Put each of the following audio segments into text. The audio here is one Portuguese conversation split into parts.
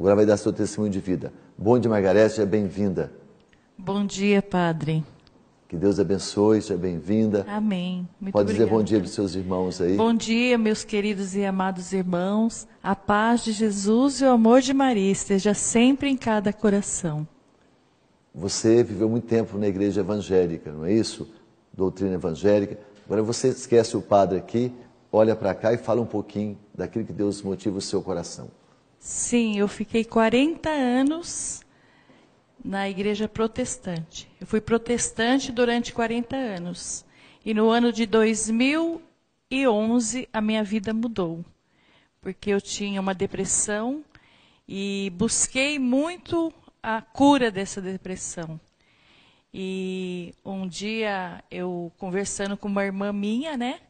Agora vai dar seu testemunho de vida. Bom dia, Margarete, seja bem-vinda. Bom dia, Padre. Que Deus abençoe, seja bem-vinda. Amém. Muito Pode dizer obrigada. bom dia para os seus irmãos aí. Bom dia, meus queridos e amados irmãos. A paz de Jesus e o amor de Maria esteja sempre em cada coração. Você viveu muito tempo na igreja evangélica, não é isso? Doutrina evangélica. Agora você esquece o padre aqui, olha para cá e fala um pouquinho daquilo que Deus motiva o seu coração. Sim, eu fiquei 40 anos na igreja protestante. Eu fui protestante durante 40 anos. E no ano de 2011 a minha vida mudou. Porque eu tinha uma depressão e busquei muito a cura dessa depressão. E um dia eu conversando com uma irmã minha, né,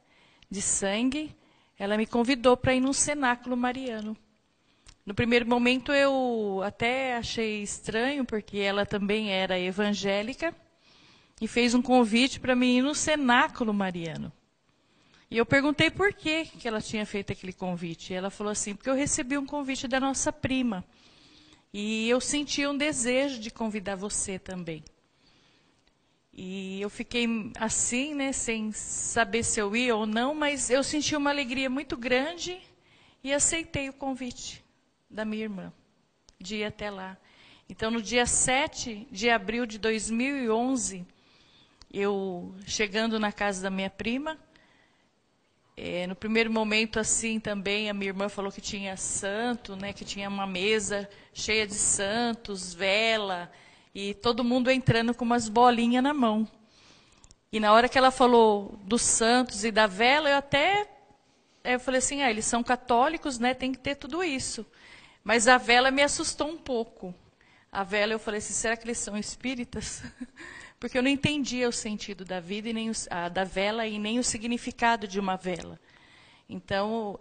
de sangue, ela me convidou para ir num cenáculo mariano. No primeiro momento eu até achei estranho, porque ela também era evangélica, e fez um convite para mim ir no cenáculo mariano. E eu perguntei por que ela tinha feito aquele convite. E ela falou assim, porque eu recebi um convite da nossa prima. E eu senti um desejo de convidar você também. E eu fiquei assim, né, sem saber se eu ia ou não, mas eu senti uma alegria muito grande e aceitei o convite da minha irmã, de ir até lá. Então, no dia 7 de abril de 2011, eu chegando na casa da minha prima, no primeiro momento, assim, também, a minha irmã falou que tinha santo, né, que tinha uma mesa cheia de santos, vela, e todo mundo entrando com umas bolinhas na mão. E na hora que ela falou dos santos e da vela, eu falei assim, eles são católicos, né, tem que ter tudo isso. Mas a vela me assustou um pouco. A vela, eu falei assim, será que eles são espíritas? Porque eu não entendia o sentido da vida, e nem da vela e nem o significado de uma vela. Então,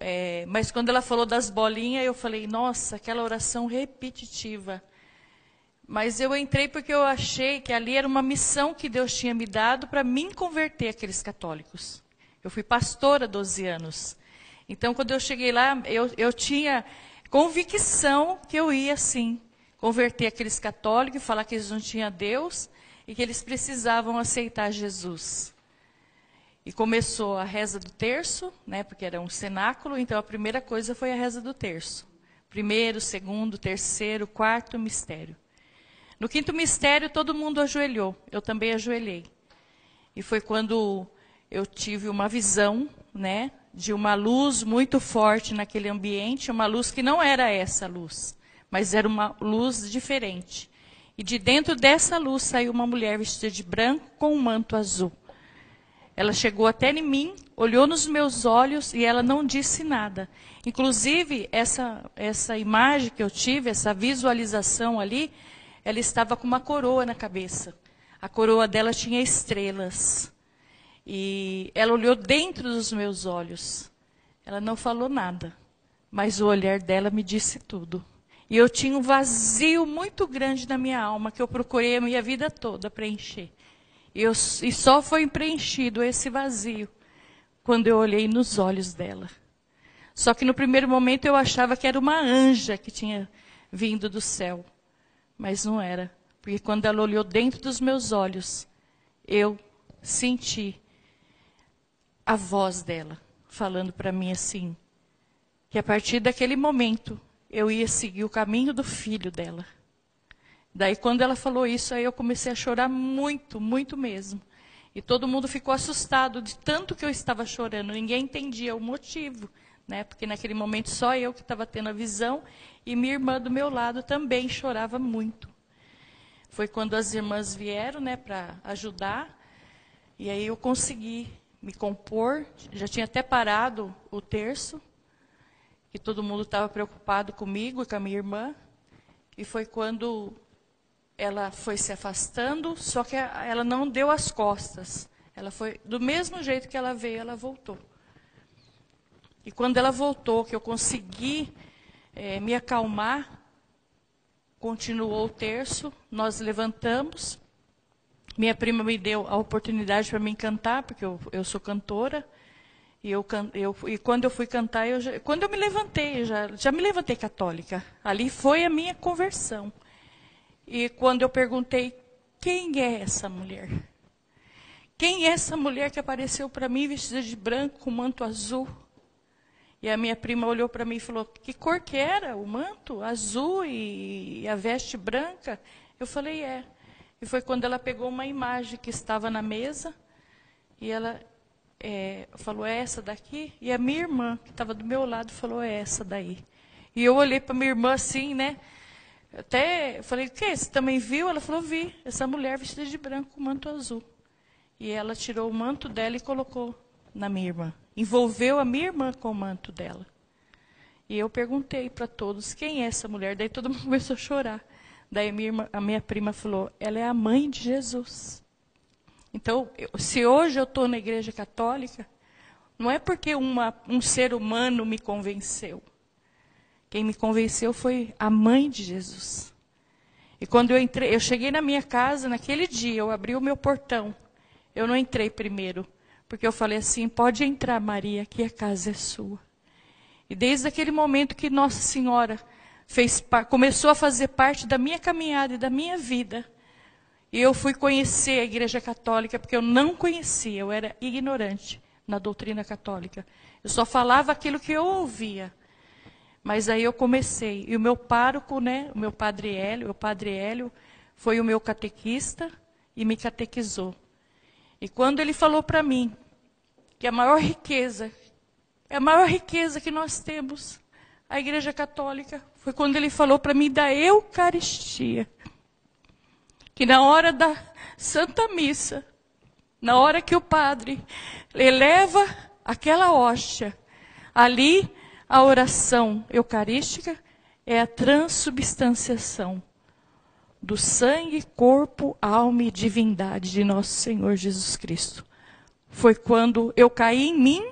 mas quando ela falou das bolinhas, eu falei, nossa, aquela oração repetitiva. Mas eu entrei porque eu achei que ali era uma missão que Deus tinha me dado para me converter àqueles católicos. Eu fui pastora há 12 anos. Então, quando eu cheguei lá, eu tinha convicção que eu ia, sim, converter aqueles católicos e falar que eles não tinham Deus e que eles precisavam aceitar Jesus. E começou a reza do terço, né, porque era um cenáculo, então a primeira coisa foi a reza do terço. Primeiro, segundo, terceiro, quarto mistério. No quinto mistério, todo mundo ajoelhou, eu também ajoelhei. E foi quando eu tive uma visão, né, de uma luz muito forte naquele ambiente, uma luz que não era essa luz, mas era uma luz diferente. E de dentro dessa luz saiu uma mulher vestida de branco com um manto azul. Ela chegou até em mim, olhou nos meus olhos e ela não disse nada. Inclusive, essa imagem que eu tive, essa visualização ali, ela estava com uma coroa na cabeça. A coroa dela tinha estrelas. E ela olhou dentro dos meus olhos. Ela não falou nada, mas o olhar dela me disse tudo. E eu tinha um vazio muito grande na minha alma, que eu procurei a minha vida toda preencher. E só foi preenchido esse vazio quando eu olhei nos olhos dela. Só que no primeiro momento eu achava que era uma anja que tinha vindo do céu. Mas não era. Porque quando ela olhou dentro dos meus olhos, eu senti a voz dela falando para mim assim, que a partir daquele momento eu ia seguir o caminho do filho dela. Daí quando ela falou isso, aí eu comecei a chorar muito, muito mesmo. E todo mundo ficou assustado de tanto que eu estava chorando. Ninguém entendia o motivo, né? Porque naquele momento só eu que estava tendo a visão e minha irmã do meu lado também chorava muito. Foi quando as irmãs vieram, né, para ajudar. E aí eu consegui me compor, já tinha até parado o terço, que todo mundo estava preocupado comigo e com a minha irmã. E foi quando ela foi se afastando, só que ela não deu as costas. Ela foi, do mesmo jeito que ela veio, ela voltou. E quando ela voltou, que eu consegui me acalmar, continuou o terço, nós levantamos. Minha prima me deu a oportunidade para mim cantar, porque eu sou cantora. E quando eu fui cantar, quando eu me levantei, já me levantei católica. Ali foi a minha conversão. E quando eu perguntei, quem é essa mulher? Quem é essa mulher que apareceu para mim vestida de branco, com manto azul? E a minha prima olhou para mim e falou, que cor que era o manto? Azul e a veste branca? Eu falei, é. E foi quando ela pegou uma imagem que estava na mesa, e ela falou, é essa daqui? E a minha irmã, que estava do meu lado, falou, é essa daí. E eu olhei para minha irmã assim, né? Até falei, o que? Você também viu? Ela falou, vi. Essa mulher vestida de branco com manto azul. E ela tirou o manto dela e colocou na minha irmã. Envolveu a minha irmã com o manto dela. E eu perguntei para todos, quem é essa mulher? Daí todo mundo começou a chorar. Daí a minha prima falou, ela é a mãe de Jesus. Então, se hoje eu estou na igreja católica, não é porque um ser humano me convenceu. Quem me convenceu foi a mãe de Jesus. E quando eu cheguei na minha casa, naquele dia, eu abri o meu portão. Eu não entrei primeiro, porque eu falei assim, pode entrar, Maria, que a casa é sua. E desde aquele momento que Nossa Senhora começou a fazer parte da minha caminhada e da minha vida, e eu fui conhecer a Igreja Católica, porque eu não conhecia, eu era ignorante na doutrina católica. Eu só falava aquilo que eu ouvia. Mas aí eu comecei, e o meu pároco, né, o padre Hélio, foi o meu catequista e me catequizou. E quando ele falou para mim que a maior riqueza que nós temos, a Igreja Católica, foi quando ele falou para mim da Eucaristia. Que na hora da Santa Missa, na hora que o padre eleva aquela hóstia, ali a oração eucarística é a transubstanciação do sangue, corpo, alma e divindade de nosso Senhor Jesus Cristo. Foi quando eu caí em mim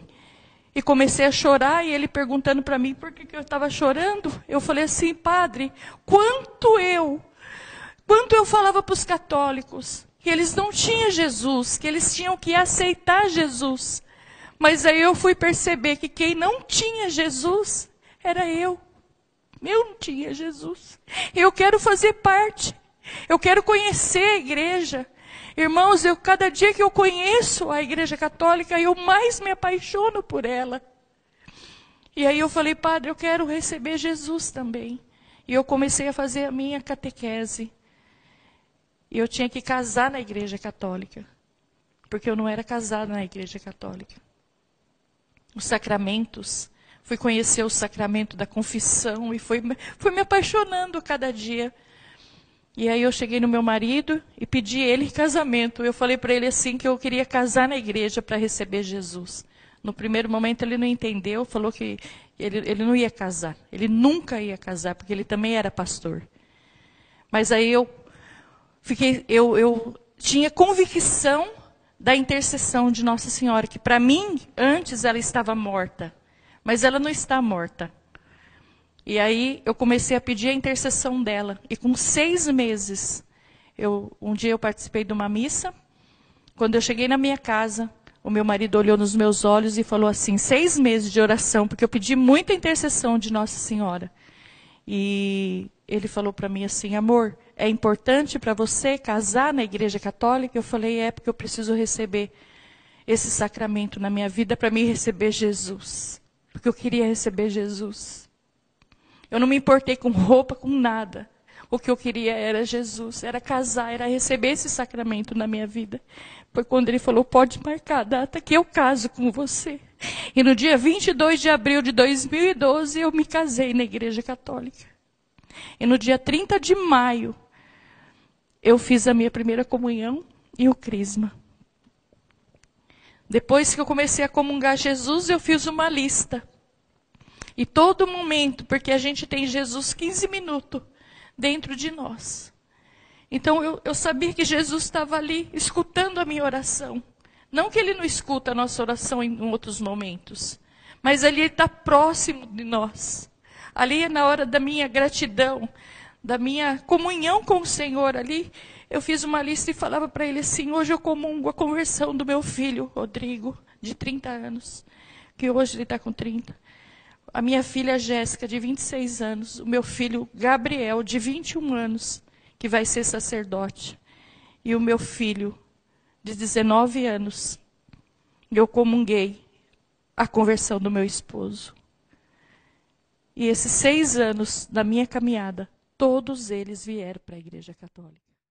e comecei a chorar, e ele perguntando para mim por que eu estava chorando. Eu falei assim, padre, quanto eu falava para os católicos que eles não tinham Jesus, que eles tinham que aceitar Jesus. Mas aí eu fui perceber que quem não tinha Jesus era eu. Eu não tinha Jesus. Eu quero fazer parte. Eu quero conhecer a igreja. Irmãos, cada dia que eu conheço a Igreja Católica, eu mais me apaixono por ela. E aí eu falei, padre, eu quero receber Jesus também. E eu comecei a fazer a minha catequese. E eu tinha que casar na Igreja Católica. Porque eu não era casada na Igreja Católica. Os sacramentos. Fui conhecer o sacramento da confissão e fui me apaixonando cada dia. E aí eu cheguei no meu marido e pedi ele em casamento. Eu falei para ele assim que eu queria casar na igreja para receber Jesus. No primeiro momento ele não entendeu, falou que ele não ia casar. Ele nunca ia casar, porque ele também era pastor. Mas aí eu tinha convicção da intercessão de Nossa Senhora, que para mim, antes ela estava morta. Mas ela não está morta. E aí eu comecei a pedir a intercessão dela. E com 6 meses, um dia eu participei de uma missa. Quando eu cheguei na minha casa, o meu marido olhou nos meus olhos e falou assim, 6 meses de oração, porque eu pedi muita intercessão de Nossa Senhora. E ele falou para mim assim, amor, é importante para você casar na Igreja Católica? Eu falei, é, porque eu preciso receber esse sacramento na minha vida para me receber Jesus. Porque eu queria receber Jesus. Eu não me importei com roupa, com nada. O que eu queria era Jesus, era casar, era receber esse sacramento na minha vida. Foi quando ele falou, pode marcar a data que eu caso com você. E no dia 22 de abril de 2012, eu me casei na Igreja Católica. E no dia 30 de maio, eu fiz a minha primeira comunhão e o crisma. Depois que eu comecei a comungar Jesus, eu fiz uma lista. E todo momento, porque a gente tem Jesus 15 minutos dentro de nós. Então eu sabia que Jesus estava ali, escutando a minha oração. Não que ele não escuta a nossa oração em outros momentos, mas ali ele está próximo de nós. Ali é na hora da minha gratidão, da minha comunhão com o Senhor ali. Eu fiz uma lista e falava para ele assim, hoje eu comungo a conversão do meu filho, Rodrigo, de 30 anos. que hoje ele está com 30. A minha filha Jéssica, de 26 anos. O meu filho Gabriel, de 21 anos, que vai ser sacerdote. E o meu filho, de 19 anos. Eu comunguei a conversão do meu esposo. E esses 6 anos da minha caminhada, todos eles vieram para a Igreja Católica.